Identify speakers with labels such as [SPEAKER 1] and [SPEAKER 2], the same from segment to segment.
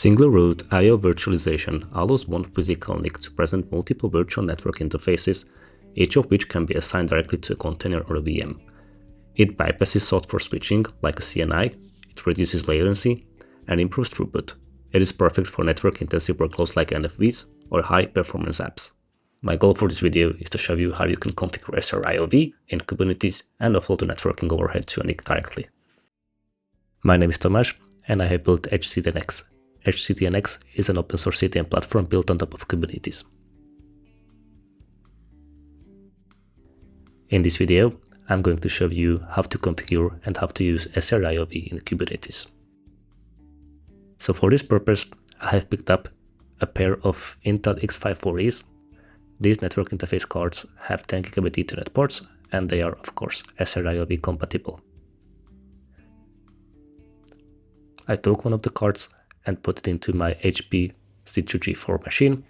[SPEAKER 1] Single root I/O virtualization allows one physical NIC to present multiple virtual network interfaces, each of which can be assigned directly to a container or a VM. It bypasses software switching like a CNI, it reduces latency, and improves throughput. It is perfect for network-intensive workloads like NFVs or high-performance apps. My goal for this video is to show you how you can configure SR-IOV in Kubernetes and offload the networking overhead to a NIC directly. My name is Tomasz, and I have built EdgeCDN-X. EdgeCDN-X is an open source CDN platform built on top of Kubernetes. In this video, I'm going to show you how to configure and how to use SR-IOV in Kubernetes. So for this purpose, I have picked up a pair of Intel X540s. These network interface cards have 10 gigabit Ethernet ports, and they are, of course, SR-IOV compatible. I took one of the cards and put it into my HP C2G4 machine.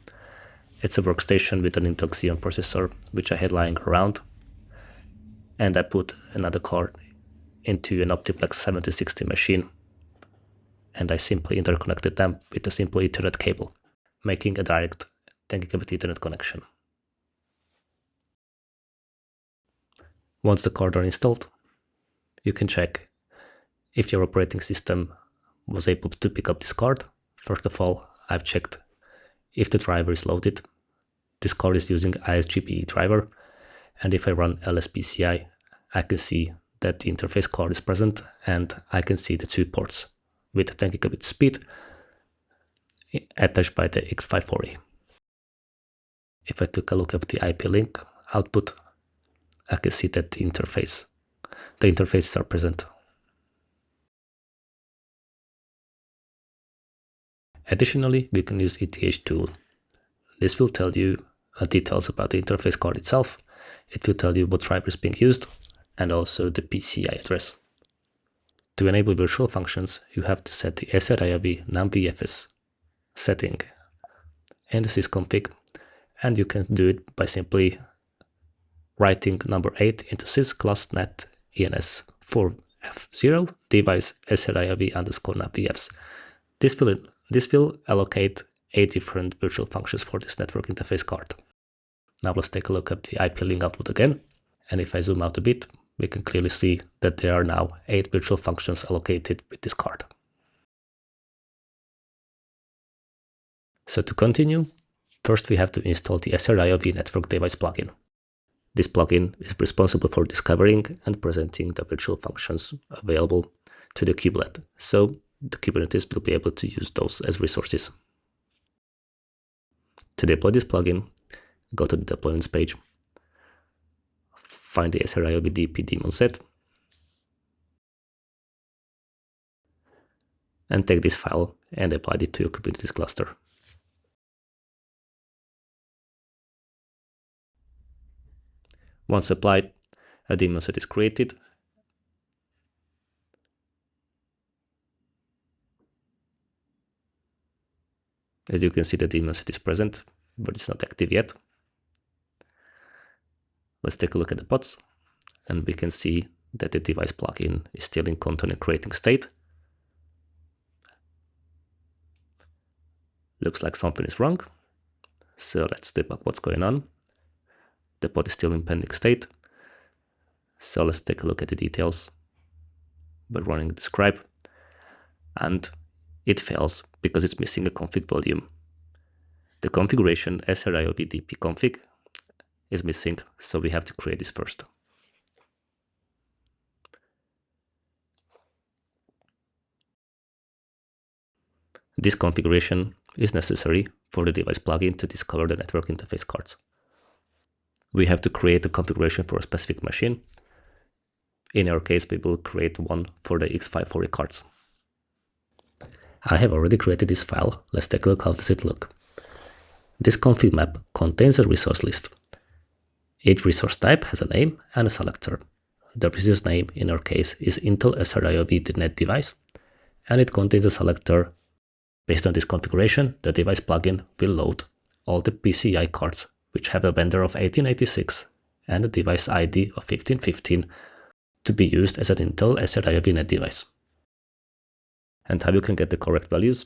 [SPEAKER 1] It's a workstation with an Intel Xeon processor, which I had lying around. And I put another card into an Optiplex 7060 machine. And I simply interconnected them with a simple Ethernet cable, making a direct 10 gigabit Ethernet connection. Once the cards are installed, you can check if your operating system was able to pick up this card. First of all, I've checked if the driver is loaded. This card is using ISGBE driver, and if I run lspci, I can see that the interface card is present, and I can see the two ports with 10 gigabit speed attached by the X540. If I took a look at the IP link output, I can see that the interfaces are present. Additionally, we can use ETH tool. This will tell you details about the interface card itself. It will tell you what driver is being used and also the PCIe address. To enable virtual functions, you have to set the SR-IOV num-VFS setting in the sysconfig, and you can do it by simply writing number 8 into sys/net ens4f0 device SR-IOV underscore num-VFs. This will allocate 8 different virtual functions for this network interface card. Now let's take a look at the IP link output again. And if I zoom out a bit, we can clearly see that there are now 8 virtual functions allocated with this card. So to continue, first we have to install the SR-IOV network device plugin. This plugin is responsible for discovering and presenting the virtual functions available to the kubelet. So the Kubernetes will be able to use those as resources. To deploy this plugin, go to the deployments page, find the SR-IOV DP daemon set, and take this file and apply it to your Kubernetes cluster. Once applied, a daemon set is created. As you can see, the daemon set is present, but it's not active yet. Let's take a look at the pods, and we can see that the device plugin is still in container creating state. Looks like something is wrong, so let's debug what's going on. The pod is still in pending state, so let's take a look at the details by running the scribe, and it fails because it's missing a config volume. The configuration SR-IOV DP config is missing, so we have to create this first. This configuration is necessary for the device plugin to discover the network interface cards. We have to create a configuration for a specific machine. In our case, we will create one for the X540 cards. I have already created this file. Let's take a look how does it look. This config map contains a resource list. Each resource type has a name and a selector. The resource name in our case is Intel SR-IOV net device, and it contains a selector. Based on this configuration, the device plugin will load all the PCIe cards which have a vendor of 1886 and a device ID of 1515 to be used as an Intel SR-IOV net device. And how you can get the correct values?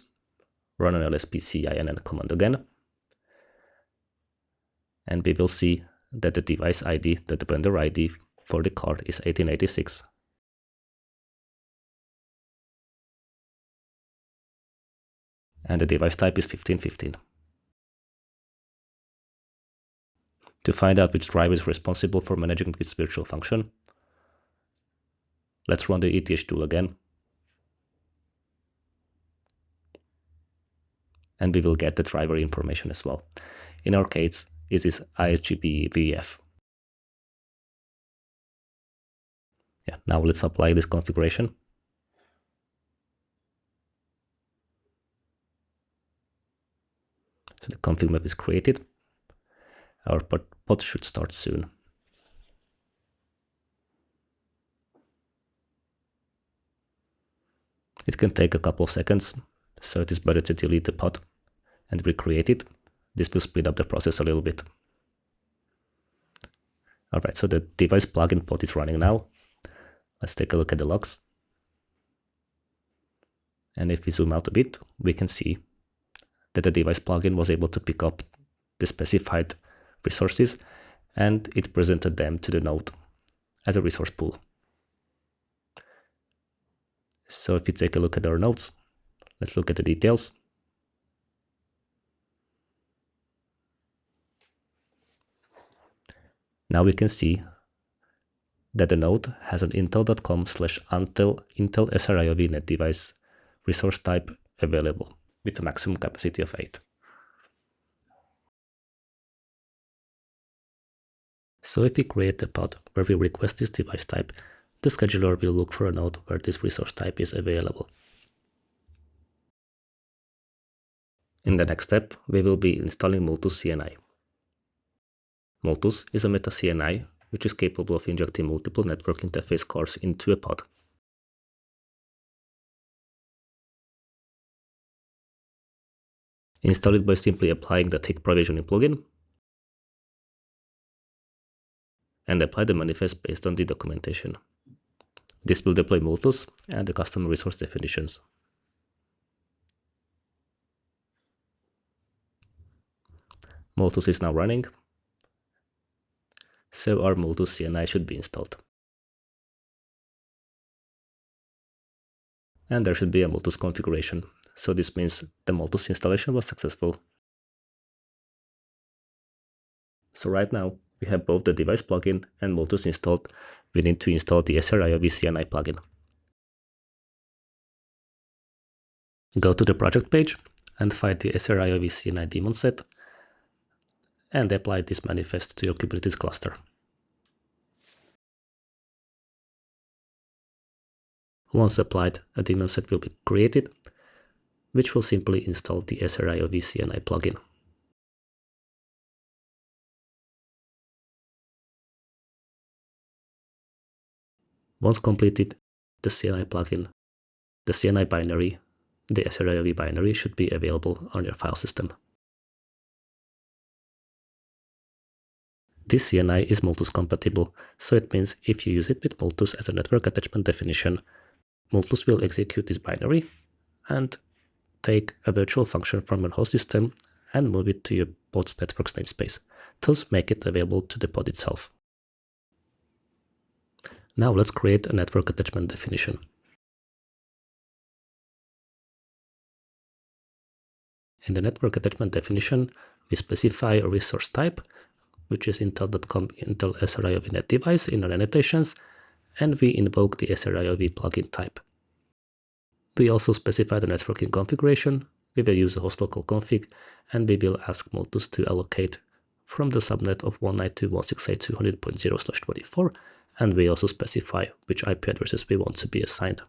[SPEAKER 1] run an ls PCIe command again, and we will see that the device ID, that the vendor ID for the card is 1886. And the device type is 1515. To find out which driver is responsible for managing this virtual function, let's run the ETH tool again. And we will get the driver information as well. In our case, it is ISGBVF. Yeah, now let's apply this configuration. So the config map is created. Our pod should start soon. It can take a couple of seconds, so it is better to delete the pod and recreate it. This will speed up the process a little bit. All right, so the device plugin pod is running now. Let's take a look at the logs. And if we zoom out a bit, we can see that the device plugin was able to pick up the specified resources and it presented them to the node as a resource pool. So if you take a look at our nodes, let's look at the details. Now we can see that the node has an intel.com/Intel SR-IOV net device resource type available with a maximum capacity of 8. So if we create a pod where we request this device type, the scheduler will look for a node where this resource type is available. In the next step, we will be installing Multus CNI. Multus is a meta CNI which is capable of injecting multiple network interface cards into a pod. Install it by simply applying the thick provisioning plugin and apply the manifest based on the documentation. This will deploy Multus and the custom resource definitions. Multus is now running, so our Multus CNI should be installed. And there should be a Multus configuration, so this means the Multus installation was successful. So right now, we have both the device plugin and Multus installed. We need to install the SR-IOV CNI plugin. Go to the project page and find the SR-IOV CNI daemon set and apply this manifest to your Kubernetes cluster. Once applied, a daemon set will be created, which will simply install the SR-IOV CNI plugin. Once completed, the CNI plugin, the CNI binary, the SR-IOV binary should be available on your file system. This CNI is Multus compatible, so it means if you use it with Multus as a network attachment definition, Multus will execute this binary and take a virtual function from your host system and move it to your pod's network namespace, thus make it available to the pod itself. Now let's create a network attachment definition. In the network attachment definition, we specify a resource type, which is intel.com Intel SR-IOV net device in our annotations, and we invoke the SR-IOV plugin type. We also specify the networking configuration. We will use a host local config, and we will ask Multus to allocate from the subnet of 192.168.200.0/24, and we also specify which IP addresses we want to be assigned.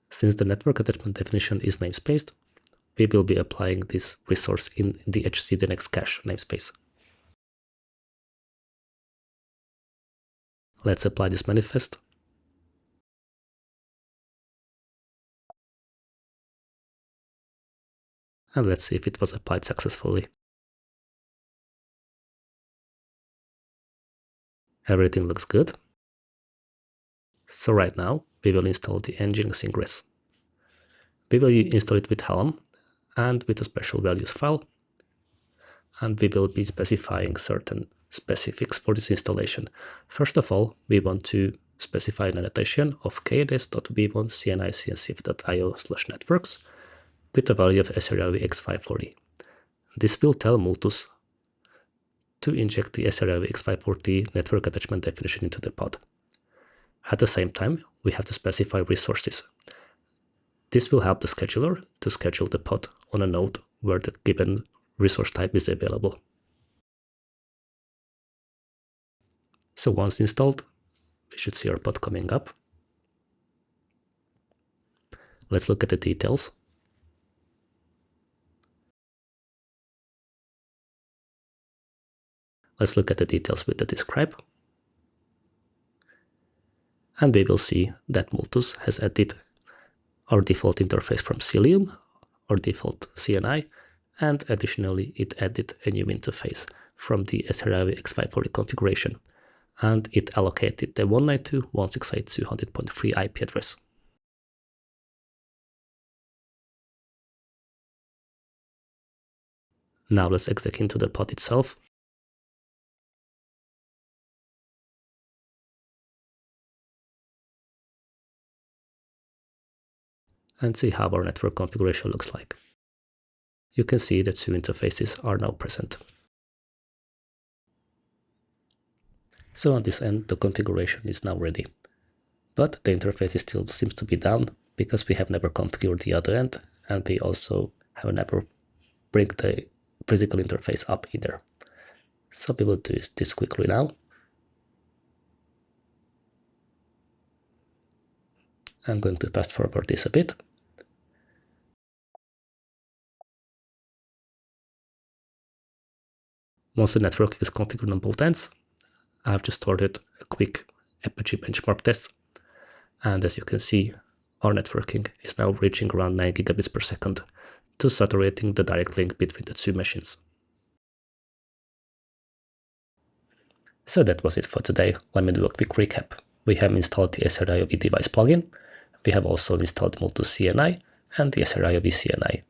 [SPEAKER 1] Since the network attachment definition is namespaced, we will be applying this resource in the EdgeCDN-X cache namespace. Let's apply this manifest. And let's see if it was applied successfully. Everything looks good. So right now, we will install the Nginx ingress. We will install it with Helm and with a special values file, and we will be specifying certain specifics for this installation. First of all, we want to specify an annotation of kds.v1cnicncf.io/networks with a value of SR-IOV X540. This will tell Multus to inject the SR-IOV X540 network attachment definition into the pod. At the same time, we have to specify resources. This will help the scheduler to schedule the pod on a node where the given resource type is available. So once installed, we should see our pod coming up. Let's look at the details. Let's look at the details with the describe. And we will see that Multus has added our default interface from Cilium, our default CNI, and additionally it added a new interface from the SR-IOV X540 configuration, and it allocated the 192.168.200.3 IP address. Now let's exec into the pod itself. And see how our network configuration looks like. You can see that two interfaces are now present. So on this end, the configuration is now ready. But the interface still seems to be down because we have never configured the other end, and we also have never bring the physical interface up either. So we will do this quickly now. I'm going to fast forward this a bit. Once the network is configured on both ends, I have just started a quick Apache benchmark test. And as you can see, our networking is now reaching around 9 gigabits per second, to saturating the direct link between the two machines. So that was it for today. Let me do a quick recap. We have installed the SR-IOV device plugin. We have also installed Multus CNI and the SR-IOV CNI.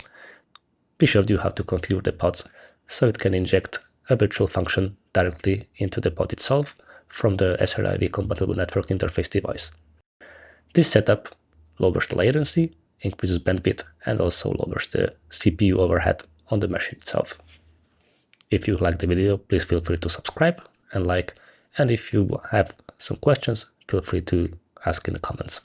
[SPEAKER 1] We showed you how to configure the pods so it can inject a virtual function directly into the pod itself from the SR-IOV compatible network interface device. This setup lowers the latency, increases bandwidth, and also lowers the CPU overhead on the machine itself. If you liked the video, please feel free to subscribe and like, and if you have some questions, feel free to ask in the comments.